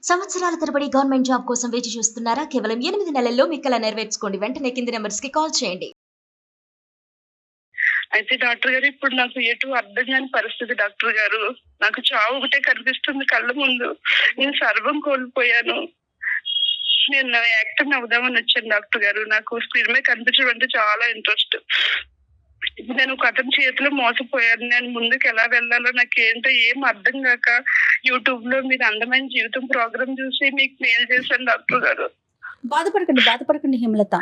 సంవత్సరాల తరబడి government job కోసం వేచి చూస్తున్నారా? కేవలం 8 నెలల్లో మీ కల నెరవేర్చుకోండి. వెంటనే కింది నంబర్స్‌కి కాల్ చేయండి. అయితే డాక్టర్ గారు ఇప్పుడు నాకు ఎటు అర్థం కాని పరిస్థితి డాక్టర్ గారు. నాకు చావు ఒకటే కనిపిస్తుంది కళ్ళ ముందు. నేను సర్వం కోల్పోయాను. నేను యాక్టర్ అవుదామని వచ్చాను డాక్టర్ గారు. నాకు స్క్రీన్ మీద కనిపించడం అంటే చాలా ఇంట్రెస్ట్. ఇప్పుడు నేను ఒక అతని చేతిలో మోసపోయాను. నేను ముందుకు ఎలా వెళ్ళాలో నాకు ఏంటో ఏం అర్థం కాక యూట్యూబ్ లో మీరు అందమైన జీవితం ప్రోగ్రామ్ చూసి మీకు మెయిల్ చేశాను డాక్టర్ గారు. బాధపడకండి హేమలత.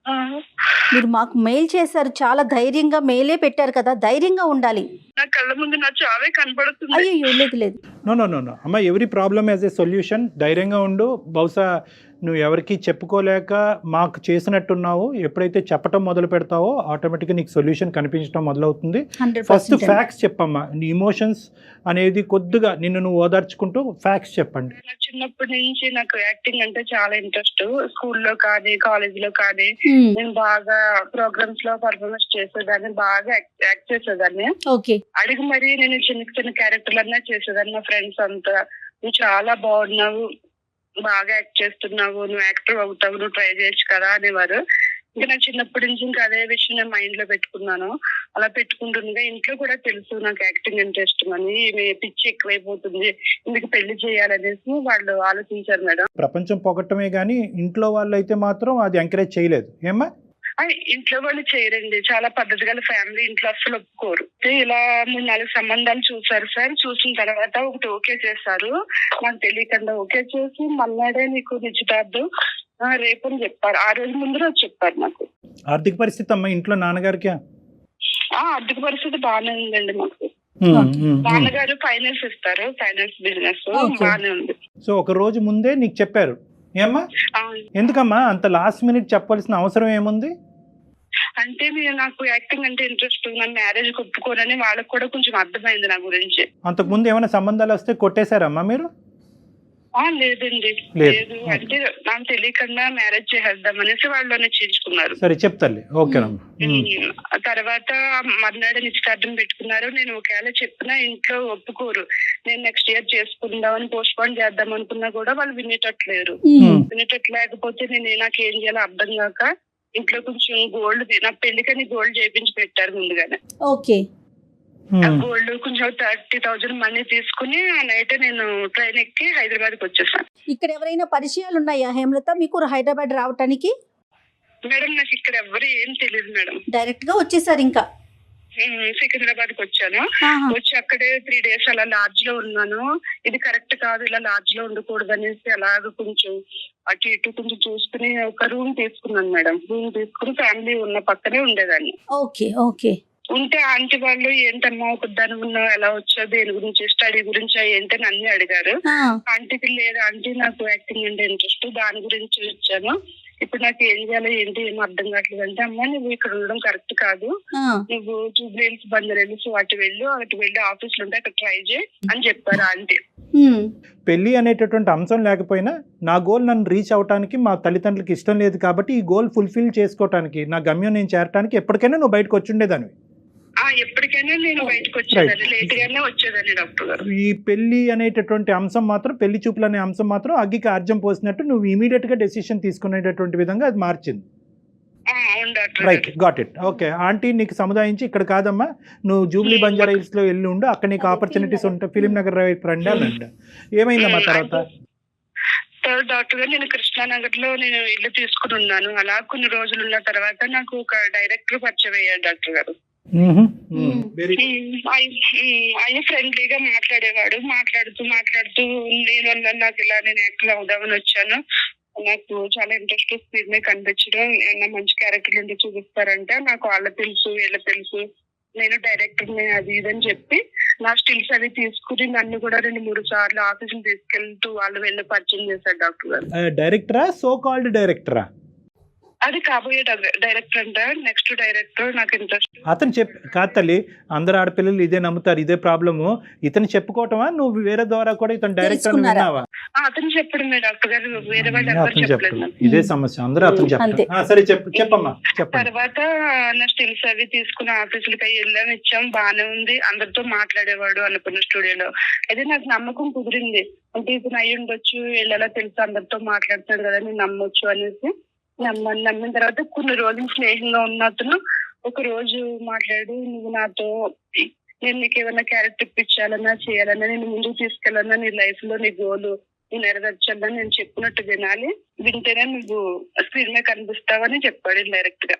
ఆ, మీరు మాకు మెయిల్ చేశారు, చాలా ధైర్యంగా మెయిలే పెట్టారు కదా, ధైర్యంగా ఉండాలి. నా కళ్ళ ముందు నా చావే కనబడుతుంది. అయ్యో లేదు. నో అమ్మ, every problem as a solution. ధైర్యంగా ఉండు. బహుశా నువ్వు ఎవరికి చెప్పుకోలేక మాకు చేసినట్టున్నావు. ఎప్పుడైతే చెప్పటం మొదలు పెడతావో ఆటోమేటిక్గా నీకు సొల్యూషన్ కనిపించడం మొదలవుతుంది. 100% ఫస్ట్ ఫ్యాక్ట్స్ చెప్పమ్మా. నీ ఇమోషన్స్ అనేది కొద్దిగా నిన్ను నువ్వు ఓదార్చుకుంటూ ఫ్యాక్ట్స్ చెప్పండి. నాకు చిన్నప్పటి నుంచి నాకు యాక్టింగ్ అంటే చాలా ఇంట్రెస్ట్. స్కూల్లో కానీ కాలేజ్ లో కానీ నేను బాగా ప్రోగ్రామ్స్ లో పర్ఫార్మెన్స్ చేసేదాన్ని, బాగా యాక్ట్ చేసేదాన్ని. ఓకే. అడిగి మరి నేను చిన్న చిన్న క్యారెక్టర్లు అన్నా చేసేదాన్ని. మా ఫ్రెండ్స్ అంతా నువ్వు చాలా బాగున్నావు, బాగా యాక్ట్ చేస్తున్నావు, నువ్వు యాక్టర్ అవుతావు, నువ్వు ట్రై చేయొచ్చు కదా అనేవారు. ఇంకా నాకు చిన్నప్పటి నుంచి ఇంకా అదే విషయం నేను మైండ్ లో పెట్టుకున్నాను. అలా పెట్టుకుంటుండగా ఇంట్లో కూడా తెలుసు నాకు యాక్టింగ్ అంటే ఇష్టం అని. పిచ్చి ఎక్కువైపోతుంది, ఇందుకు పెళ్లి చేయాలనేసి వాళ్ళు ఆలోచించారు మేడం. ప్రపంచం పొగట్టమే కానీ ఇంట్లో వాళ్ళు అయితే మాత్రం అది ఎంకరేజ్ చేయలేదు ఏమ్మా? ఇంట్లో వాళ్ళు చేయరండి. చాలా పద్ధతి గల ఫ్యామిలీ, ఇంట్లో అస్సలు ఒప్పుకోరు. ఇలా 3-4 సంబంధాలు చూసారు సార్. చూసిన తర్వాత ఒకటి ఓకే చేశారు. నాకు తెలియకుండా ఓకే చేసి మన్నాడే నీకు నిశ్చితార్థం రేపు అని చెప్పారు. ఆ రోజు ముందు రోజు చెప్పారు నాకు. ఆర్థిక పరిస్థితి అమ్మా ఇంట్లో నాన్నగారికి? ఆర్థిక పరిస్థితి బాగానే ఉందండి మాకు. నాన్నగారు ఫైనాన్స్ ఇస్తారు, ఫైనాన్స్ బిజినెస్ బాగానే ఉంది. సో ఒక రోజు ముందే నీకు చెప్పారు ఏమ్మా? ఎందుకమ్మా అంత లాస్ట్ మినిట్ చెప్పాల్సిన అవసరం ఏముంది? అంటే నాకు యాక్టింగ్ అంటే ఇంట్రెస్ట్, నన్ను మ్యారేజ్ ఒప్పుకోనని వాళ్ళకి కూడా కొంచెం అర్థమైంది నా గురించి. అంతకు ముందు ఏమైనా సంబంధాలు వస్తే కొట్టేశారమ్మా మీరు? లేదండి, లేదు. అంటే నాకు తెలియకుండా మ్యారేజ్ చేసేద్దాం అనేసి వాళ్ళు నిశ్చయించుకున్నారు. సరే చెప్తాలే. ఓకేనమ్మా. తర్వాత మర్నాడు నిశ్చితార్థం పెట్టుకున్నారు. నేను ఒకవేళ చెప్పినా ఇంట్లో ఒప్పుకోరు. నేను నెక్స్ట్ ఇయర్ చేసుకుందామని పోస్ట్ పోన్ చేద్దాం అనుకున్నా కూడా వాళ్ళు వినేటట్లేరు. వినేటట్లేకపోతే నేను నాకేం చేయాలో అర్థం కాక ఇంట్లో కొంచెం గోల్డ్, నా పెళ్లికని గోల్డ్ చేయించి పెట్టారు ముందుగానే. ఓకే. గోల్డ్ కొంచెం 30,000 మనీ తీసుకుని ఆ నైట్ నేను ట్రైన్ ఎక్కి హైదరాబాద్ కి వచ్చేసాను. ఇక్కడ ఎవరైనా పరిచయాలు ఉన్నాయా హేమలత మీకు హైదరాబాద్ రావటానికి? మేడం నాకు ఇక్కడ ఎవరు ఏం తెలియదు మేడం. డైరెక్ట్ గా వచ్చేసారు ఇంకా? సికింద్రాబాద్ కి వచ్చాను. వచ్చి అక్కడే 3 days అలా లాడ్జ్ లో ఉన్నాను. ఇది కరెక్ట్ కాదు, ఇలా లాడ్జ్ లో ఉండకూడదు అనేసి అలాగ కొంచెం అటు ఇటు కొంచెం చూసుకుని ఒక రూమ్ తీసుకున్నాను మేడం. రూమ్ తీసుకుని ఫ్యామిలీ ఉన్న పక్కనే ఉండేదాన్ని. ఓకే. ఉంటే ఆంటీ వాళ్ళు ఏంటమ్మా ఒకదాని ఉన్నావు, ఎలా వచ్చావు, దేని గురించి, స్టడీ గురించి ఏంటని అన్ని అడిగారు. ఆంటీకి లేదు ఆంటీ నాకు యాక్టింగ్ అంటే ఇంట్రెస్ట్, దాని గురించి వచ్చాను. ఇప్పుడు నాకు ఏం చేయాలో ఏంటి ఏం అర్థం కావట్లేదు అంటే, అమ్మా నువ్వు ఇక్కడ ఉండడం కరెక్ట్ కాదు, నువ్వు జూబ్లీ హిల్స్, బంజారాహిల్స్ అటు వెళ్ళి ఆఫీసులు ఉంటే అక్కడ ట్రై చేయి అని చెప్పారు ఆంటీ. పెళ్లి అనేటటువంటి అంశం లేకపోయినా నా గోల్ నన్ను రీచ్ అవడానికి మా తల్లిదండ్రులకి ఇష్టం లేదు కాబట్టి ఈ గోల్ ఫుల్ఫిల్ చేసుకోవటానికి, నా గమ్యం నేను చేరటానికి ఎప్పటికైనా నువ్వు బయటకు వచ్చి ఉండేదాన్ని. ఎప్పటికైనా నేను బయటకు వచ్చేదాన్ని, లేట్ గానే వచ్చేదాన్ని డాక్టర్ గారు. ఈ పెళ్లి అనేటటువంటి అంశం మాత్రం, పెళ్లి చూపులు అనే అంశం మాత్రం అగ్గికి ఆర్జం పోసినట్టు నువ్వు ఇమీడియట్ గా డెసిషన్ తీసుకునేటటువంటి విధంగా అది మార్చింది. Right, got it. Okay. Aunty నీకు సముదాయించి ఇక్కడ కాదమ్మా నువ్వు జూబ్లీ బంజారా హిల్స్ లో వెళ్ళి ఉండు, అక్కడ నీకు ఆపర్చునిటీస్ ఉంటాయి, ఫిలిం నగర్ రండి అనండి. ఏమైందమ్మా తర్వాత? డాక్టర్ గారు నేను కృష్ణానగర్ లో నేను ఇల్లు తీసుకుని ఉన్నాను. అలా కొన్ని రోజులు ఉన్న తర్వాత నాకు ఒక డైరెక్టర్ పరిచయం అయ్యాడు డాక్టర్ గారు. ఆయన ఫ్రెండ్లీగా మాట్లాడేవాడు. మాట్లాడుతూ నేను నాకు ఇలా నేను యాక్టర్ అవుదామని వచ్చాను, నాకు చాలా ఇంట్రెస్ట్ స్క్రీన్ మీద కనిపించడం, ఏమన్నా మంచి క్యారెక్టర్ ఉంటే చూపిస్తారంటే నాకు వాళ్ళ తెలుసు వీళ్ళ తెలుసు, నేను డైరెక్టర్ అది ఇదని చెప్పి నా స్టిల్స్ అవి తీసుకుని నన్ను కూడా 2-3 సార్లు ఆఫీసులు తీసుకెళ్తూ వాళ్ళు వెళ్ళి పరిచయం చేశారు డాక్టర్ గారు. డైరెక్టరా, సో కాల్డ్ డైరెక్టరా? అది కాబోయే డైరెక్టర్ అంట, నెక్స్ట్ డైరెక్టర్. నాకు ఇంట్రెస్ట్. అతను కాదు తల్లి, అందరు ఆడపిల్లలు ఇదే నమ్ముతారు, ఇదే ప్రాబ్లము. ఇతను చెప్పుకోవటమా, నువ్వు వేరే ద్వారా కూడా ఇతను డైరెక్టర్ విన్నావా? అతను చెప్పడమే డాక్టర్ గారు, వేరే వాళ్ళు ఎవరు అతను చెప్పలేదు చెప్పడం, నాకు. ఇదే సమస్య, అందరూ అతను చెప్తారు. సరే చెప్పమ్మా, చెప్పండి. తర్వాత నా స్టిల్స్ అవి తీసుకుని ఆఫీసులకి అవి వెళ్ళాము, ఇచ్చాం, బాగానే ఉంది, అందరితో మాట్లాడేవాడు అనుకున్న స్టూడియోలో. అయితే నాకు నమ్మకం కుదిరింది, అంటే ఇతను అయ్యి ఉండొచ్చు, వీళ్ళలా తెలుసు, అందరితో మాట్లాడుతాడు కదా, నేను నమ్మొచ్చు అనేసి నమ్మిన తర్వాత కొన్ని రోజులు స్నేహంగా ఉన్న అతను ఒక రోజు మాట్లాడి, నువ్వు నాతో, నేను నీకు ఏమైనా క్యారెక్టర్ ఇప్పించాలన్నా చేయాలన్నా, నేను ముందుకు తీసుకెళ్ళాలన్నా, నీ లైఫ్ లో నీ గోలు నువ్వు నెరవేర్చాలన్నా నేను చెప్పినట్టు వినాలి, వింటేనే నువ్వు స్క్రీన్ మీద కనిపిస్తావని చెప్పాడు డైరెక్ట్ గా.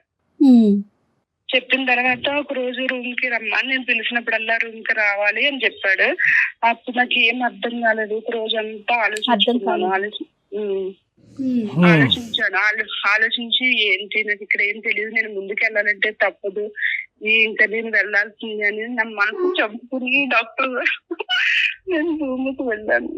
చెప్పిన తర్వాత ఒక రోజు రూమ్ కి రమ్మని, నేను పిలిచినప్పుడల్లా రూమ్ కి రావాలి అని చెప్పాడు. అప్పుడు నాకు ఏం అర్థం కాలేదు, ఒక రోజు అంతా ఆలోచించి ఏంటి నాకు ఇక్కడ ఏం తెలియదు, నేను ముందుకు వెళ్ళాలంటే తప్పదు, ఇంకా నేను వెళ్లాల్సింది అని నా మనసు చంపుకుని డాక్టర్ నేను రూమ్కి వెళ్ళాను.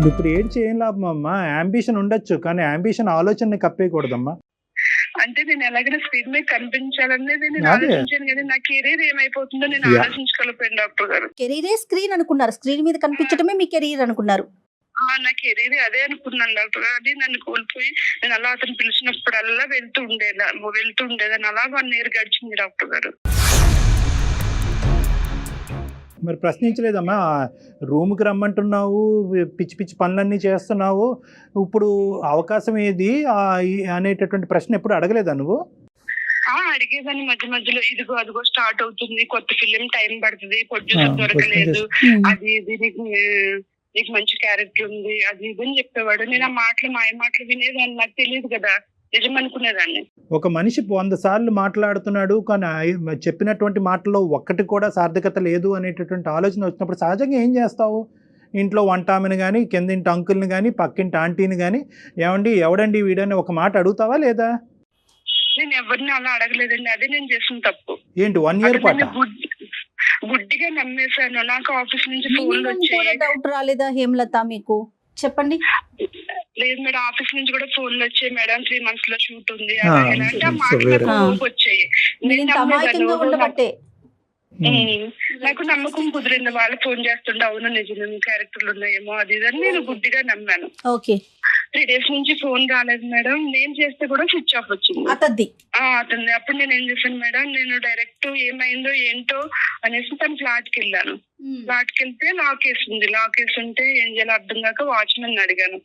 ఇప్పుడు ఏం చేయం లాభం అమ్మా, అంబిషన్ ఉండొచ్చు కానీ అంబిషన్ ఆలోచన కప్పేయకూడదమ్మా. అంటే నేను ఎలాగైనా స్క్రీన్ మీద కనిపించాలనేది నేను ఆలోచించాను, కానీ నా కెరీర్ ఏమైపోతుందో నేను ఆలోచించగలిపోయాను డాక్టర్ గారు. కెరీరే స్క్రీన్ అనుకున్నారు, స్క్రీన్ మీద కనిపించడమే మీ కెరీర్ అనుకున్నారు. నా కెరీర్ అదే అనుకున్నాను డాక్టర్ గారు. అది నన్ను కోల్పోయి నేను అలా అతను పిలిచినప్పుడల్లా వెళ్తూ ఉండేదాన్ని. అలా 1 year గడిచింది డాక్టర్ గారు. మరి ప్రశ్నించలేదమ్మా, రూమ్కి రమ్మంటున్నావు, పిచ్చి పిచ్చి పనులన్నీ చేస్తున్నావు, ఇప్పుడు అవకాశం ఏది అనేటటువంటి ప్రశ్న ఎప్పుడు అడగలేదా నువ్వు? అడిగేదాన్ని మధ్య మధ్యలో, ఇదిగో అదిగో స్టార్ట్ అవుతుంది, కొత్త ఫిలిం, టైం పడుతుంది, ప్రొడ్యూసర్ దొరకలేదు, అది ఇది, నీకు మంచి క్యారెక్టర్ ఉంది, అది ఇది అని చెప్పేవాడు. నేను ఆ మాయ మాటలు వినేదాన్ని, నాకు తెలియదు కదా, నిజం అనుకునేదాన్ని. ఒక మనిషి 100 సార్లు మాట్లాడుతున్నాడు కానీ చెప్పినటువంటి మాటల్లో ఒక్కటి కూడా సార్థకత లేదు అనేటటువంటి ఆలోచన వచ్చినప్పుడు సహజంగా ఏం చేస్తావు? ఇంట్లో వంట ఆమెను కానీ, కిందింటి అంకుల్ని కానీ, పక్కింటి ఆంటీని కానీ, ఎవడండి వీడని ఒక మాట అడుగుతావా లేదా? నేను ఎవరిని అలా అడగలేదండి, అదే నేను చేసిన తప్పు. ఏంటి 1 year పాటు గుడ్డిగా నమ్మేశాను. నాకు ఆఫీస్ నుంచి ఫోన్లు వచ్చాయి. డౌట్ రాలేదా హేమలత మీకు? చెప్పండి. లేదు మేడం, ఆఫీస్ నుంచి కూడా ఫోన్లు వచ్చాయి, మేడం 3 months లో షూట్ ఉంది అంటే ఆ మాటలు వచ్చాయి. నాకు నమ్మకం కుదిరింది, వాళ్ళు ఫోన్ చేస్తుండే, అవును నిజమే క్యారెక్టర్లు ఉన్నాయేమో అది ఇదని నేను గుడ్డిగా నమ్మాను. 3 days నుంచి ఫోన్ రాలేదు మేడం, నేను చేస్తే కూడా స్విచ్ ఆఫ్ వచ్చింది అతన్ని. అప్పుడు నేను ఏం చేశాను మేడం, నేను డైరెక్ట్ ఏమైందో ఏంటో అనేసి తన ఫ్లాట్ కి వెళ్ళాను. ఫ్లాట్ కి వెళ్తే లాక్ వేసి ఉంటే ఏం చేయాలో అర్థం కాక వాచ్మెన్ అడిగాను,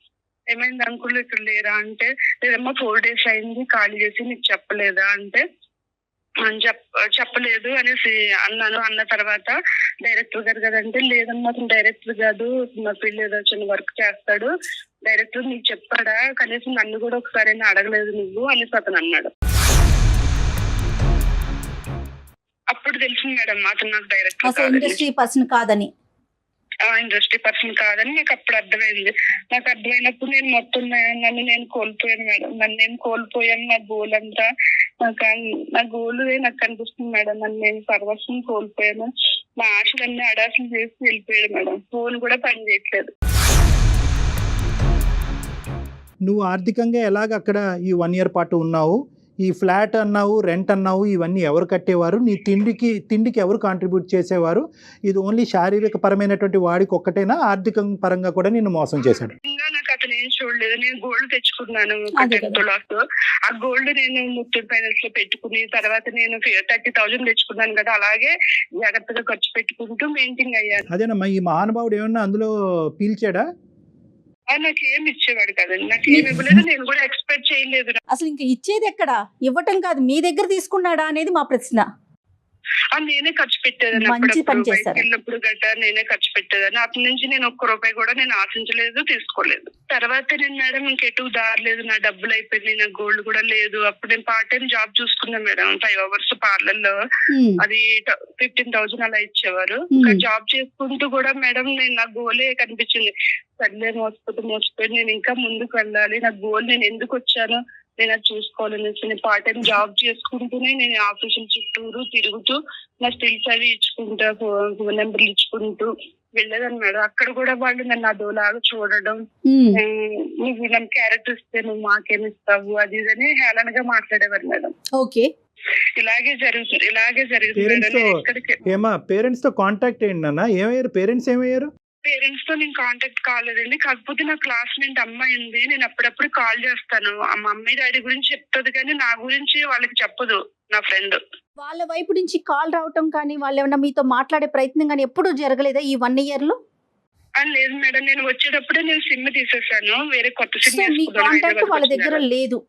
ఏమైంది అంకుల్ ఇక్కడ లేరా అంటే, లేదమ్మా 4 days అయింది ఖాళీ చేసి, నీకు చెప్పలేదా అంటే, చెప్పలేదు అనేసి అన్నాను. అన్న తర్వాత డైరెక్టర్ గారు కదంటే, లేదమ్మా అతను డైరెక్టర్ కాదు, మా పిల్లలు ఏదో చిన్న వర్క్ చేస్తాడు, డైరెక్టర్ నీకు చెప్పాడా, కనీసం నన్ను కూడా ఒకసారి అడగలేదు నువ్వు అనేసి అతను అన్నాడు. అప్పుడు తెలిసింది మేడం అతను నాకు డైరెక్టర్ ఇండస్ట్రీ పర్సన్ కాదని నాకు అప్పుడు అర్థమైంది. నాకు అర్థమైనప్పుడు నేను మొత్తం నన్ను నేను కోల్పోయాను మేడం, నా గోల్ అంతా, నా గోల్ నాకు కనిపిస్తుంది మేడం, నేను సర్వస్వం కోల్పోయాను, మా ఆశలన్నీ అడాసలు చేసి వెళ్ళిపోయాడు మేడం, ఫోన్ కూడా పని చేయట్లేదు. నువ్వు ఆర్థికంగా ఎలాగ అక్కడ ఈ 1 year పాటు ఉన్నావు? ఈ ఫ్లాట్ అన్నావు, రెంట్ అన్నావు, ఇవన్నీ ఎవరు కట్టేవారు? నీ తిండికి ఎవరు కాంట్రిబ్యూట్ చేసేవారు? ఇది ఓన్లీ శారీరక పరమైనటువంటి వాడికి ఒక్కటేనా, ఆర్థిక పరంగా కూడా నిన్ను మోసం చేశాడు? నాకు అతను ఏం చూడలేదు. నేను గోల్డ్ తెచ్చుకున్నాను 10 tulas. ఆ గోల్డ్ నేను ముత్తూట్ ఫైనాన్స్ లో పెట్టుకుని, తర్వాత నేను 30,000 తెచ్చుకున్నాను కదా, అలాగే జాగ్రత్తగా ఖర్చు పెట్టుకుంటూ మెయింటైన్ అయ్యాను. అదేనమ్మా, ఈ మహానుభావుడు ఏమన్నా అందులో పీల్చాడా? నాకు ఏమి ఇచ్చేవాడు కదండి, నాకు ఏమి ఇవ్వలేదు, నేను కూడా ఎక్స్పెక్ట్ చేయలేదు. అసలు ఇంకా ఇచ్చేది ఎక్కడ, ఇవ్వటం కాదు, మీ దగ్గర తీసుకున్నాడా అనేది మా ప్రశ్న. నేనే ఖర్చు పెట్టేదాన్ని. మంచి పని అప్పుడప్పుడు బయటకు చేశారు. వెళ్ళినప్పుడు గట్రా నేనే ఖర్చు పెట్టేదాన్ని. అతని నుంచి నేను ఒక్క రూపాయి కూడా నేను ఆశించలేదు, తీసుకోలేదు. తర్వాత నేను మేడం ఇంకెటు దారి లేదు, నా డబ్బులు అయిపోయింది, నా గోల్డ్ కూడా లేదు. అప్పుడు నేను పార్ట్ టైం జాబ్ చూసుకున్నా మేడం, 5 hours పార్లర్ లో. అది 15,000 అలా ఇచ్చేవారు. జాబ్ చేసుకుంటూ కూడా మేడం నేను నా గోలే కనిపించింది. సర్లే మోసపోయి నేను ఇంకా ముందుకు వెళ్ళాలి, నా గోల్ నేను ఎందుకు వచ్చానో నేను అది చూసుకోవాలనేసి నేను పార్ట్ టైం జాబ్ చేసుకుంటూనే నేను ఆఫీసుల చుట్టూరు తిరుగుతూ నా స్టిల్స్ అవి ఇచ్చుకుంటా, ఫోన్ నెంబర్లు ఇచ్చుకుంటూ వెళ్ళేదాన్ని మేడం. అక్కడ కూడా వాళ్ళు నన్ను అదోలాగా చూడడం, నువ్వు నా క్యారెక్టర్ ఇస్తే నువ్వు మాకేమి ఇస్తావు అది ఇదని హేళనగా మాట్లాడేవారు మేడం. ఓకే, ఇలాగే జరుగుతుంది మేడం. నేను ఎక్కడికి పేరెంట్స్ తో కాంటాక్ట్ ఏంటి నాన్న? ఏమయ్యారు పేరెంట్స్? ఏమయ్యారు? పేరెంట్స్ తో నేను కాంటాక్ట్ కాలేదండి. కాకపోతే నా క్లాస్మేట్ అమ్మాయి ఉంది, నేను అప్పుడప్పుడు కాల్ చేస్తాను. ఆ మమ్మీ డాడీ గురించి చెప్తుంది కానీ నా గురించి వాళ్ళకి చెప్పదు. నా ఫ్రెండ్ వాళ్ళ వైపు నుంచి కాల్ రావటం కానీ వాళ్ళు ఏమన్నా మీతో మాట్లాడే ప్రయత్నం కానీ ఎప్పుడు జరగలేదా ఈ 1 year లో? లేదు మేడం, నేను వచ్చేటప్పుడే నేను సిమ్ తీసేసాను, వేరే కొత్త సో సిమ్ మీ కాంటాక్ట్ వాళ్ళ దగ్గర లేదు?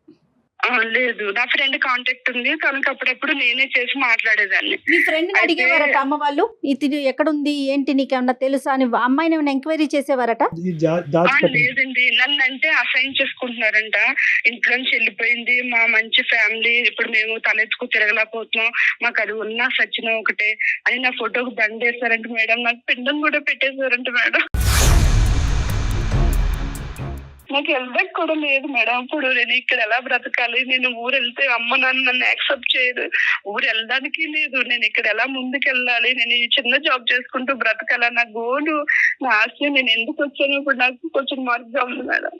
లేదు, నా ఫ్రెండ్ కాంటాక్ట్ ఉంది కనుక అప్పుడప్పుడు నేనే చేసి మాట్లాడేదాన్ని. మీ ఫ్రెండ్ అడిగేవారట అమ్మ వాళ్ళు, ఇది ఎక్కడుంది ఏంటి నీకేమన్నా తెలుసా అని అమ్మాయిని ఏమైనా ఎంక్వైరీ చేసేవారట? లేదండి, నన్ను అంటే అసైన్ చేసుకుంటున్నారంట. ఇంట్లోంచి వెళ్ళిపోయింది, మా మంచి ఫ్యామిలీ, ఇప్పుడు మేము తలెత్తుకు తిరగలేకపోతున్నాం, మాకు అది ఉన్నా సచిన ఒకటే అని నా ఫోటోకి దండేశారంట మేడం. నాకు పిండం కూడా పెట్టేశారంట మేడం. నాకు వెళ్ళడానికి కూడా లేదు మేడం. ఇప్పుడు నేను ఇక్కడ ఎలా బ్రతకాలి? నేను ఊరు వెళ్తే అమ్మ నాన్న నన్ను యాక్సెప్ట్ చేయదు, ఊరు వెళ్ళడానికి లేదు. నేను ఇక్కడ ఎలా ముందుకు వెళ్ళాలి? నేను ఈ చిన్న జాబ్ చేసుకుంటూ బ్రతకాల? నా గోలు, నా ఆశ, నేను ఎందుకు వచ్చాను ఇప్పుడు నాకు కొంచెం మార్గం ఉంది madam.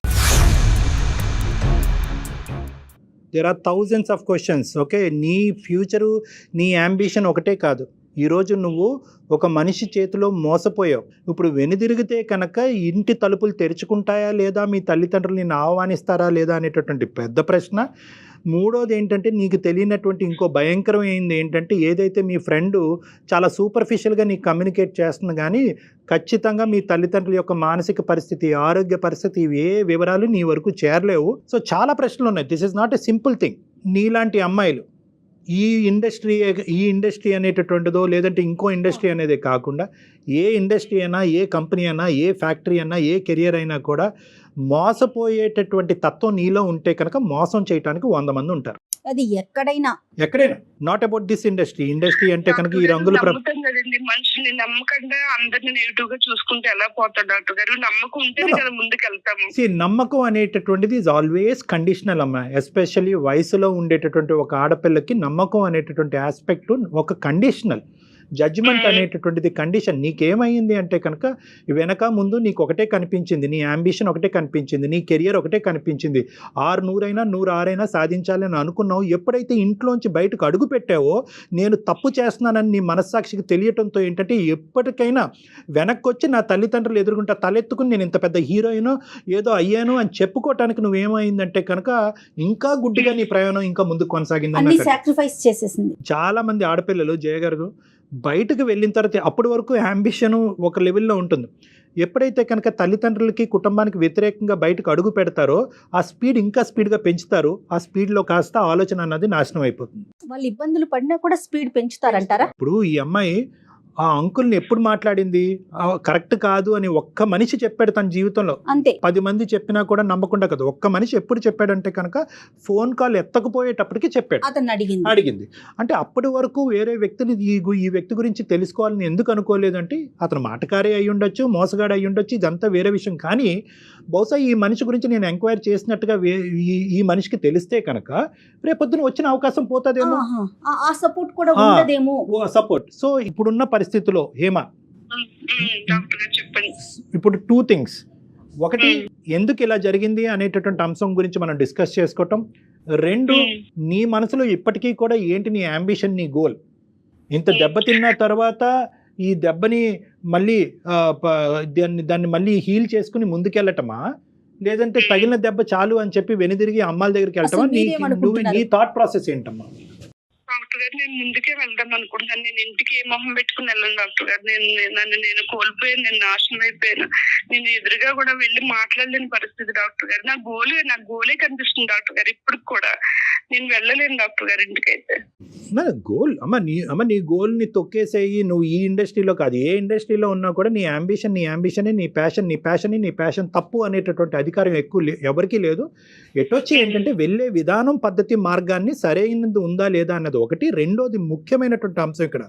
There are thousands of questions. Okay, నీ ఫ్యూచరు, నీ అంబిషన్ ఒకటే కాదు. ఈరోజు నువ్వు ఒక మనిషి చేతిలో మోసపోయావు. ఇప్పుడు వెనుదిరిగితే కనుక ఇంటి తలుపులు తెరుచుకుంటాయా లేదా, మీ తల్లిదండ్రులు నిన్ను ఆహ్వానిస్తారా లేదా అనేటటువంటి పెద్ద ప్రశ్న. మూడోది ఏంటంటే, నీకు తెలియనటువంటి ఇంకో భయంకరమైంది ఏంటంటే, ఏదైతే మీ ఫ్రెండ్ చాలా సూపర్ఫిషియల్గా నీకు కమ్యూనికేట్ చేస్తుంది కానీ ఖచ్చితంగా మీ తల్లిదండ్రుల యొక్క మానసిక పరిస్థితి, ఆరోగ్య పరిస్థితి, ఏ వివరాలు నీ వరకు చేరలేవు. సో చాలా ప్రశ్నలు ఉన్నాయి. This is not a simple thing. నీలాంటి అమ్మాయిలు ఈ ఇండస్ట్రీ అనేటటువంటిదో లేదంటే ఇంకో ఇండస్ట్రీ అనేది కాకుండా ఏ ఇండస్ట్రీ అయినా, ఏ కంపెనీ అయినా, ఏ ఫ్యాక్టరీ అయినా, ఏ కెరియర్ అయినా కూడా మోసపోయేటటువంటి తత్వం నీలో ఉంటే కనుక మోసం చేయడానికి 100 మంది ఉంటారు. అది ఎక్కడైనా నాట్ అబౌట్ దిస్ ఇండస్ట్రీ అంటే కనుక ఈ రంగులు కదండి. మనుషుల్ని నమ్మకంగా అందరిని నెగిటివ్ గా చూసుకుంటే ఎలా పోతాడు డాక్టర్ గారు? నమ్మకం ఉంటేనే కదా ముందుకు వెళ్తాము. నమ్మకం అనేటటువంటిది ఈజ్ ఆల్వేస్ కండిషనల్ అమ్మా. ఎస్పెషల్లీ వయసులో ఉండేటటువంటి ఒక ఆడపిల్లకి నమ్మకం అనేటటువంటి ఆస్పెక్ట్ ఒక కండిషనల్. జడ్జిమెంట్ అనేటటువంటిది కండిషన్. నీకేమైంది అంటే కనుక వెనక ముందు నీకు ఒకటే కనిపించింది, నీ అంబిషన్ ఒకటే కనిపించింది, నీ కెరియర్ ఒకటే కనిపించింది. 100 అయినా 106 సాధించాలని అనుకున్నావు. ఎప్పుడైతే ఇంట్లోంచి బయటకు అడుగు పెట్టావో, నేను తప్పు చేస్తున్నానని నీ మనస్సాక్షికి తెలియటంతో ఏంటంటే ఎప్పటికైనా వెనక్కి వచ్చి నా తల్లిదండ్రులు ఎదుర్కొంటా తలెత్తుకుని నేను ఇంత పెద్ద హీరోయినో ఏదో అయ్యాను అని చెప్పుకోవటానికి నువ్వేమైందంటే కనుక ఇంకా గుడ్డిగా నీ ప్రయాణం ఇంకా ముందుకు కొనసాగిందని సాక్రిఫైస్ చేసేసింది. చాలా మంది ఆడపిల్లలు జయగారు బయటకు వెళ్ళిన తర్వాత అప్పటి వరకు అంబిషన్ ఒక లెవెల్లో ఉంటుంది. ఎప్పుడైతే కనుక తల్లిదండ్రులకి కుటుంబానికి వ్యతిరేకంగా బయటకు అడుగు పెడతారో ఆ స్పీడ్ ఇంకా స్పీడ్గా పెంచుతారు. ఆ స్పీడ్లో కాస్త ఆలోచన అన్నది నాశనం అయిపోతుంది. వాళ్ళు ఇబ్బందులు పడినా కూడా స్పీడ్ పెంచుతారంటారా? ఇప్పుడు ఈ అమ్మాయి ఆ అంకుల్ని ఎప్పుడు మాట్లాడింది? కరెక్ట్ కాదు అని ఒక్క మనిషి చెప్పాడు తన జీవితంలో. అంతే, 10 మంది చెప్పినా కూడా నమ్మకుండా కదా. ఒక్క మనిషి ఎప్పుడు చెప్పాడంటే కనుక ఫోన్ కాల్ ఎత్తకపోయేటప్పటికి చెప్పాడు. అతను అడిగింది. అంటే అప్పటి వరకు వేరే వ్యక్తిని ఈ వ్యక్తి గురించి తెలుసుకోవాలని ఎందుకు అనుకోలేదంటే అతను మాటకారే అయి ఉండొచ్చు, మోసగాడు అయి ఉండొచ్చు, ఇదంతా వేరే విషయం. కానీ బహుశా ఈ మనిషి గురించి నేను ఎంక్వైరీ చేసినట్టుగా ఈ మనిషికి తెలిస్తే కనుక రేపొద్దున వచ్చిన అవకాశం పోతుందేమో, ఆ సపోర్ట్ కూడా ఉండదేమో. సపోర్ట్. సో ఇప్పుడున్న పరిస్థితిలో హేమ, ఇప్పుడు 2 things. ఒకటి, ఎందుకు ఇలా జరిగింది అనేటటువంటి అంశం గురించి మనం డిస్కస్ చేసుకోవటం. 2, నీ మనసులో ఇప్పటికీ కూడా ఏంటి నీ అంబిషన్, నీ గోల్? ఇంత దెబ్బతిన్న తర్వాత ఈ దెబ్బని మళ్ళీ దాన్ని మళ్ళీ హీల్ చేసుకుని ముందుకెళ్ళటమా, లేదంటే తగిలిన దెబ్బ చాలు అని చెప్పి వెనుదిరిగి అమ్మాల దగ్గరికి వెళ్ళటమా? నీ థాట్ ప్రాసెస్ ఏంటమ్మా? డాక్టర్ గారు, నేను ముందుకే వెళ్దాం అనుకుంటున్నాను. నేను ఇంటికి ఏ మొహం పెట్టుకుని వెళ్ళను డాక్టర్ గారు. నేను కోల్పోయాను, నేను నాశనం అయిపోయాను. నేను ఎదురుగా కూడా వెళ్ళి మాట్లాడలేని పరిస్థితి డాక్టర్ గారు. నా గోలే కనిపిస్తుంది డాక్టర్ గారు. ఇప్పుడు కూడా నేను వెళ్ళలేను డాక్టర్ గారు ఇంటికైతే. గోల్ నీ గోల్ ని తొక్కేసేయి. నువ్వు ఈ ఇండస్ట్రీలో కాదు, ఏ ఇండస్ట్రీలో ఉన్నా కూడా నీ అంబిషన్ నీ ప్యాషన్ తప్పు అనేటటువంటి అధికారం ఎక్కువ ఎవరికీ లేదు. ఎటొచ్చి ఏంటంటే వెళ్ళే విధానం, పద్ధతి, మార్గాన్ని సరైనది ఉందా లేదా అన్నది ఒకటి. రెండోది ముఖ్యమైనటువంటి అంశం ఇక్కడ,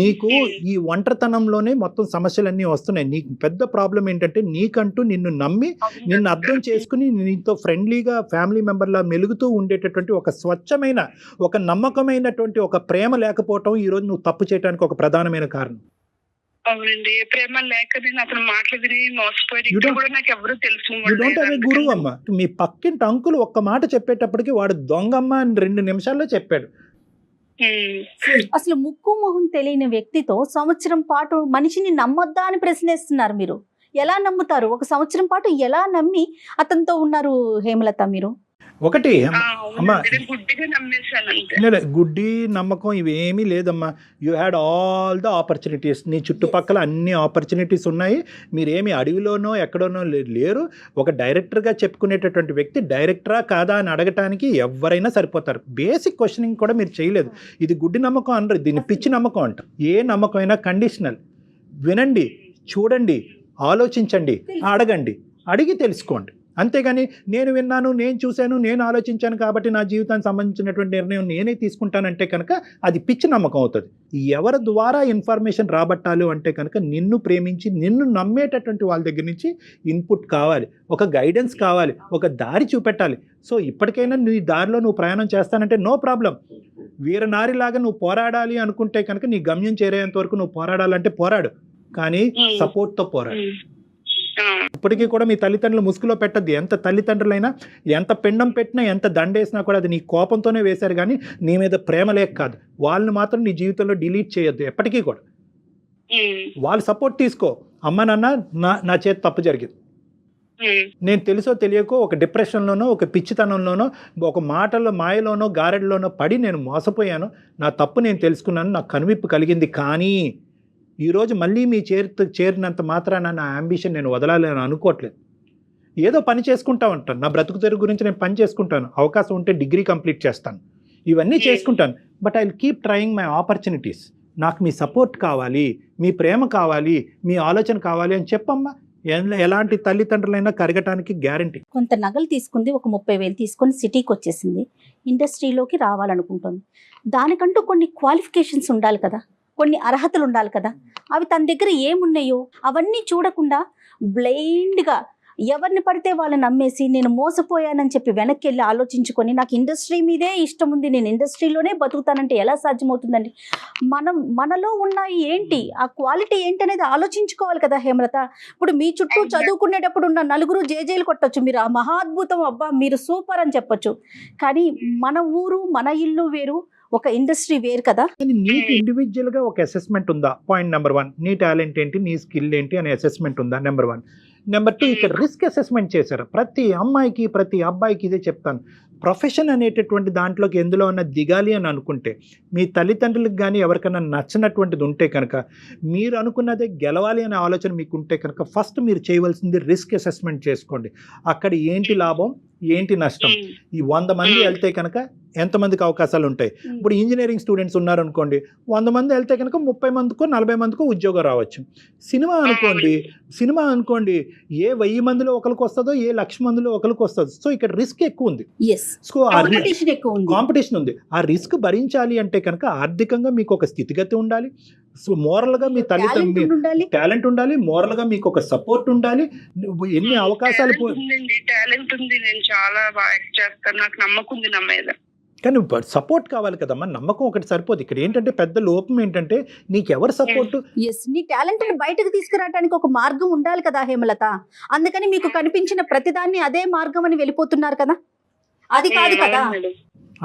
నీకు ఈ ఒంటరితనంలోనే మొత్తం సమస్యలన్నీ వస్తున్నాయి. నీకు పెద్ద ప్రాబ్లం ఏంటంటే నీకంటూ నిన్ను నమ్మి, నిన్ను అర్థం చేసుకుని, నీతో ఫ్రెండ్లీగా ఫ్యామిలీ మెంబర్లా మెలుగుతూ ఉండేటటువంటి ఒక స్వచ్ఛమైన, ఒక నమ్మకమైనటువంటి ఒక ప్రేమ లేకపోవటం ఈరోజు నువ్వు తప్పు చేయడానికి ఒక ప్రధానమైన కారణం. అవునండి, ప్రేమ లేక నేను అతను మాటలు విని మోసపోయాడు. ఇప్పుడు కూడా నాకు ఎవరు తెలుసు. గురువు అమ్మ, మీ పక్కింటి అంకులు ఒక్క మాట చెప్పేటప్పటికి వాడు దొంగమ్మ అని 2 నిమిషాల్లో చెప్పాడు. అసలు ముక్కు మొహం తెలియని వ్యక్తితో సంవత్సరం పాటు మనిషిని నమ్మొద్దా అని ప్రశ్నిస్తున్నారు మీరు. ఎలా నమ్ముతారు? 1 సంవత్సరం పాటు ఎలా నమ్మి అతనితో ఉన్నారు హేమలత మీరు? ఒకటి అమ్మా, గుడ్డిగా గుడ్డి నమ్మకం ఇవేమీ లేదమ్మా. You had all the opportunities. నీ చుట్టుపక్కల అన్ని ఆపర్చునిటీస్ ఉన్నాయి. మీరేమి అడవిలోనో ఎక్కడోనో లేరు. ఒక డైరెక్టర్గా చెప్పుకునేటటువంటి వ్యక్తి డైరెక్టరా కాదా అని అడగటానికి ఎవరైనా సరిపోతారు. బేసిక్ క్వశ్చనింగ్ కూడా మీరు చేయలేదు. ఇది గుడ్డి నమ్మకం అనరు, దీన్ని పిచ్చి నమ్మకం అంట. ఏ నమ్మకం అయినా కండిషనల్. వినండి, చూడండి, ఆలోచించండి, అడగండి, అడిగి తెలుసుకోండి. అంతేగాని నేను విన్నాను, నేను చూశాను, నేను ఆలోచించాను కాబట్టి నా జీవితానికి సంబంధించినటువంటి నిర్ణయం నేనే తీసుకుంటానంటే కనుక అది పిచ్చి నమ్మకం అవుతుంది. ఎవరి ద్వారా ఇన్ఫర్మేషన్ రాబట్టాలి అంటే కనుక నిన్ను ప్రేమించి నిన్ను నమ్మేటటువంటి వాళ్ళ దగ్గర నుంచి ఇన్పుట్ కావాలి, ఒక గైడెన్స్ కావాలి, ఒక దారి చూపెట్టాలి. సో ఇప్పటికైనా నీ దారిలో నువ్వు ప్రయాణం చేస్తానంటే నో ప్రాబ్లం. వీరనారిలాగా నువ్వు పోరాడాలి అనుకుంటే కనుక నీ గమ్యం చేరేంత వరకు నువ్వు పోరాడాలంటే పోరాడు, కానీ సపోర్ట్తో పోరాడు. ఇప్పటికీ కూడా మీ తల్లిదండ్రులు ముసుగులో పెట్టద్దు. ఎంత తల్లిదండ్రులైనా ఎంత పిండం పెట్టినా ఎంత దండేసినా కూడా అది నీ కోపంతోనే వేశారు, కానీ నీ మీద ప్రేమ లేక కాదు. వాళ్ళని మాత్రం నీ జీవితంలో డిలీట్ చేయొద్దు ఎప్పటికీ కూడా. వాళ్ళు సపోర్ట్ తీసుకో. అమ్మ నాన్న నా చేతి తప్పు జరిగింది, నేను తెలుసో తెలియకో ఒక డిప్రెషన్లోనో, ఒక పిచ్చితనంలోనో, ఒక మాటల్లో మాయలోనో గారెడ్లోనో పడి నేను మోసపోయాను, నా తప్పు నేను తెలుసుకున్నాను, నాకు కనువిప్పు కలిగింది. కానీ ఈరోజు మళ్ళీ మీ చేరినంత మాత్రాన నా అంబిషన్ నేను వదలాలని అనుకోవట్లేదు. ఏదో పని చేసుకుంటా ఉంటాను, నా బ్రతుకు తెరుగు గురించి నేను పని చేసుకుంటాను, అవకాశం ఉంటే డిగ్రీ కంప్లీట్ చేస్తాను, ఇవన్నీ చేసుకుంటాను. But I will keep trying my opportunities. నాకు మీ సపోర్ట్ కావాలి, మీ ప్రేమ కావాలి, మీ ఆలోచన కావాలి అని చెప్పమ్మా. ఎలాంటి తల్లిదండ్రులైనా కరగటానికి గ్యారంటీ. కొంత నగలు తీసుకుంది, ఒక 30,000 తీసుకొని సిటీకి వచ్చేసింది, ఇండస్ట్రీలోకి రావాలనుకుంటుంది. దానికంటూ కొన్ని క్వాలిఫికేషన్స్ ఉండాలి కదా, కొన్ని అర్హతలు ఉండాలి కదా. అవి తన దగ్గర ఏమున్నాయో అవన్నీ చూడకుండా బ్లైండ్గా ఎవరిని పడితే వాళ్ళని నమ్మేసి నేను మోసపోయానని చెప్పి వెనక్కి వెళ్ళి ఆలోచించుకొని నాకు ఇండస్ట్రీ మీదే ఇష్టం ఉంది, నేను ఇండస్ట్రీలోనే బతుకుతానంటే ఎలా సాధ్యమవుతుందండి? మనలో ఉన్నాయి ఏంటి, ఆ క్వాలిటీ ఏంటి అనేది ఆలోచించుకోవాలి కదా హేమలత. ఇప్పుడు మీ చుట్టూ చదువుకునేటప్పుడు ఉన్న నలుగురు జేజేలు కొట్టచ్చు, మీరు ఆ మహాద్భుతం, అబ్బా మీరు సూపర్ అని చెప్పొచ్చు. కానీ మన ఊరు మన ఇల్లు వేరు, ఒక ఇండస్ట్రీ వేరు కదా. నీకు ఇండివిజువల్ గా ఒక అసెస్మెంట్ ఉందా? పాయింట్ నెంబర్ 1, నీ టాలెంట్ ఏంటి, నీ స్కిల్ ఏంటి అనే అసెస్మెంట్ ఉందా? నెంబర్ 1. నెంబర్ 2, ఇక్కడ రిస్క్ అసెస్మెంట్ చేశారు. ప్రతి అమ్మాయికి ప్రతి అబ్బాయికి ఇదే చెప్తాను, ప్రొఫెషన్ అనేటటువంటి దాంట్లోకి ఎందులో అన్న దిగాలి అని అనుకుంటే, మీ తల్లిదండ్రులకు కానీ ఎవరికైనా నచ్చినటువంటిది ఉంటే కనుక, మీరు అనుకున్నదే గెలవాలి అనే ఆలోచన మీకు ఉంటే కనుక, ఫస్ట్ మీరు చేయవలసింది రిస్క్ అసెస్మెంట్ చేసుకోండి. అక్కడ ఏంటి లాభం, ఏంటి నష్టం, ఈ 100 మంది వెళ్తే కనుక ఎంతమందికి అవకాశాలు ఉంటాయి. ఇప్పుడు ఇంజనీరింగ్ స్టూడెంట్స్ ఉన్నారనుకోండి, 100 మంది వెళ్తే కనుక 30 మందికో 40 మందికో ఉద్యోగం రావచ్చు. సినిమా అనుకోండి, ఏ 1000 మందిలో ఒకరికి వస్తుందో, ఏ 1,00,000 మందిలో ఒకరికి వస్తుందో. సో ఇక్కడ రిస్క్ ఎక్కువ ఉంది, సో కాంపిటీషన్ ఉంది. ఆ రిస్క్ భరించాలి అంటే కనుక ఆర్థికంగా మీకు ఒక స్థితిగతి ఉండాలి, సో మోరల్గా మీ తల్లిదండ్రులు టాలెంట్ ఉండాలి, మోరల్గా మీకు ఒక సపోర్ట్ ఉండాలి. ఎన్ని అవకాశాలు, టాలెంట్ ఉంది, నేను చాలా బాగా యాక్ట్ చేస్తాను, నాకు నమ్మకం ఉంది నా మీద. కానీ సపోర్ట్ కావాలి కదమ్మా. నమ్మకం ఒకటి సరిపోదు. ఇక్కడ ఏంటంటే పెద్ద లోపం ఏంటంటే నీకు ఎవరు సపోర్ట్. నీ టాలెంట్ ని బయటకు తీసుకురావడానికి ఒక మార్గం ఉండాలి కదా హేమలత. అందుకని మీకు కనిపించిన ప్రతిదాన్ని అదే మార్గం అని వెళ్ళిపోతున్నారు కదా, అది కాదు కదా.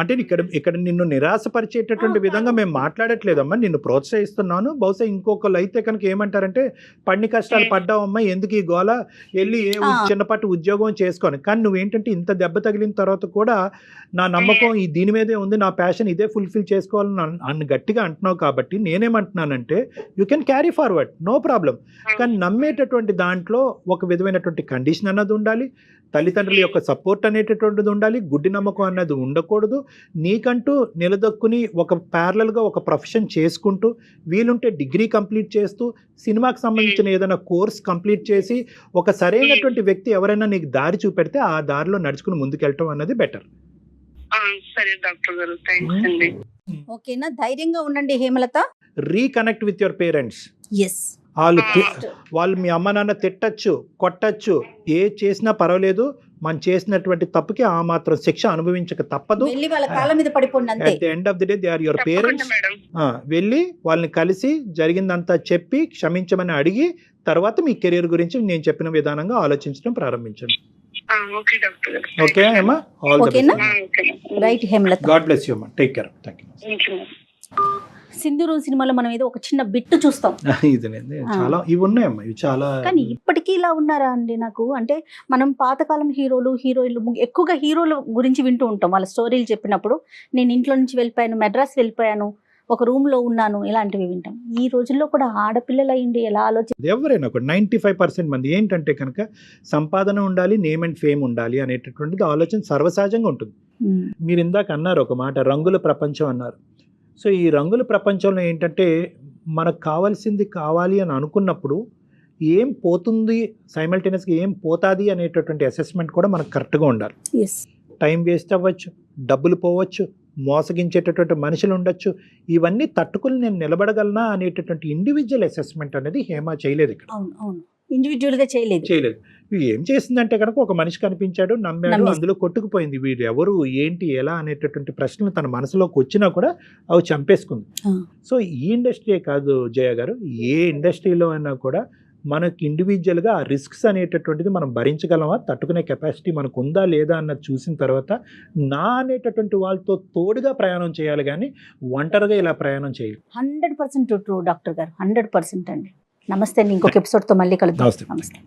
అంటే ఇక్కడ నిన్ను నిరాశపరిచేటటువంటి విధంగా మేము మాట్లాడట్లేదమ్మా, నిన్ను ప్రోత్సహిస్తున్నాను. బహుశా ఇంకొకళ్ళు అయితే కనుక ఏమంటారంటే పన్ని కష్టాలు పడ్డావమ్మా, ఎందుకు ఈ గోల, వెళ్ళి చిన్నపాటి ఉద్యోగం చేసుకోని. కానీ నువ్వేంటంటే ఇంత దెబ్బ తగిలిన తర్వాత కూడా నా నమ్మకం ఈ దీని మీదే ఉంది, నా ప్యాషన్ ఇదే ఫుల్ఫిల్ చేసుకోవాలని అన్ని గట్టిగా అంటున్నావు. కాబట్టి నేనేమంటున్నానంటే you can carry forward, no problem. కానీ నమ్మేటటువంటి దాంట్లో ఒక విధమైనటువంటి కండిషన్ అన్నది ఉండాలి, తల్లిదండ్రుల యొక్క సపోర్ట్ అనేటటువంటిది ఉండాలి, గుడ్డి నమ్మకం అన్నది ఉండకూడదు. నీకంటూ నిలదొక్కుని ఒక ప్యారలల్గా ఒక ప్రొఫెషన్ చేసుకుంటూ, వీలుంటే డిగ్రీ కంప్లీట్ చేస్తూ, సినిమాకి సంబంధించిన ఏదైనా కోర్స్ కంప్లీట్ చేసి ఒక సరైనటువంటి వ్యక్తి ఎవరైనా నీకు దారి చూపెడితే ఆ దారిలో నడుచుకుని ముందుకెళ్ళటం అన్నది బెటర్. సరే డాక్టర్ గారు, థ్యాంక్స్ అండి. ఓకేనా, ధైర్యంగా ఉండండి Hemalatha. Reconnect with your parents. Yes, వాళ్ళు మీ అమ్మ నాన్న తిట్టచ్చు, కొట్టచ్చు, ఏ చేసినా పర్వాలేదు, మనం చేసినటువంటి తప్పుకి ఆ మాత్రం శిక్ష అనుభవించక తప్పదు. వెళ్ళి వాళ్ళ కాళ్ళ మీద పడిపోండి అంతే. At the end of the day they are your parents. వెళ్ళి వాళ్ళని కలిసి జరిగిందంతా చెప్పి క్షమించమని అడిగి తర్వాత మీ కెరీర్ గురించి నేను చెప్పిన విధానంగా ఆలోచించడం ప్రారంభించండి. ఓకే అమ్మా, all the best. Right Hemalatha, God bless you అమ్మా, టేక్ కేర్. Thank you. సింధూరం సినిమాలో మనం ఏదో ఒక చిన్న బిట్టు చూస్తాం, ఇది చాలా ఇవి ఉన్నాయమ్మా, ఇవి చాలా. కానీ ఇప్పటికీ ఇలా ఉన్నారా అండి? నాకు అంటే మనం పాతకాలం హీరోలు హీరోయిన్లు ఎక్కువగా హీరోల గురించి వింటూ ఉంటాం, వాళ్ళ స్టోరీలు చెప్పినప్పుడు నేను ఇంట్లో నుంచి వెళ్ళిపోయాను, మెడ్రాస్ వెళ్ళిపోయాను, ఒక రూమ్ లో ఉన్నాను, ఇలాంటివి వింటాం. ఈ రోజుల్లో కూడా ఆడపిల్లలు అయ్యింది ఎలా ఆలోచన, ఎవరైనా ఒక 95% మంది ఏంటంటే కనుక సంపాదన ఉండాలి, నేమ్ అండ్ ఫేమ్ ఉండాలి అనేటటువంటిది ఆలోచన సర్వసహజంగా ఉంటుంది. మీరు ఇందాక అన్నారు ఒక మాట, రంగుల ప్రపంచం అన్నారు. సో ఈ రంగుల ప్రపంచంలో ఏంటంటే మనకు కావాల్సింది కావాలి అని అనుకున్నప్పుడు ఏం పోతుంది, సైమల్టేనియస్గా ఏం పోతుంది అనేటటువంటి అసెస్మెంట్ కూడా మనకు కరెక్ట్గా ఉండాలి. టైం వేస్ట్ అవ్వచ్చు, డబ్బులు పోవచ్చు, మోసగించేటటువంటి మనుషులు ఉండొచ్చు, ఇవన్నీ తట్టుకుని నేను నిలబడగలనా అనేటటువంటి ఇండివిజువల్ అసెస్మెంట్ అనేది హేమ చేయలేదు ఇక్కడ. ఇండివిజువల్ గా చేయలేదు. ఏం చేసిందంటే కనుక ఒక మనిషి కనిపించాడు, నమ్మాడు, అందులో కొట్టుకుపోయింది. వీడు ఎవరు, ఏంటి, ఎలా అనేటటువంటి ప్రశ్నలు తన మనసులోకి వచ్చినా కూడా అవి చంపేసుకుంది. సో ఈ ఇండస్ట్రీయే కాదు జయ గారు, ఏ ఇండస్ట్రీలో అయినా కూడా మనకి ఇండివిజువల్గా ఆ రిస్క్స్ అనేటటువంటిది మనం భరించగలమా, తట్టుకునే కెపాసిటీ మనకు ఉందా లేదా అన్నది చూసిన తర్వాత నా అనేటటువంటి వాళ్ళతో తోడుగా ప్రయాణం చేయాలి, కానీ ఒంటరిగా ఇలా ప్రయాణం చేయాలి. 100% ట్రూ డాక్టర్ గారు, 100% అండి. నమస్తే అండి, ఇంకొక ఎపిసోడ్తో మళ్ళీ కలుద్దాం. నమస్తే.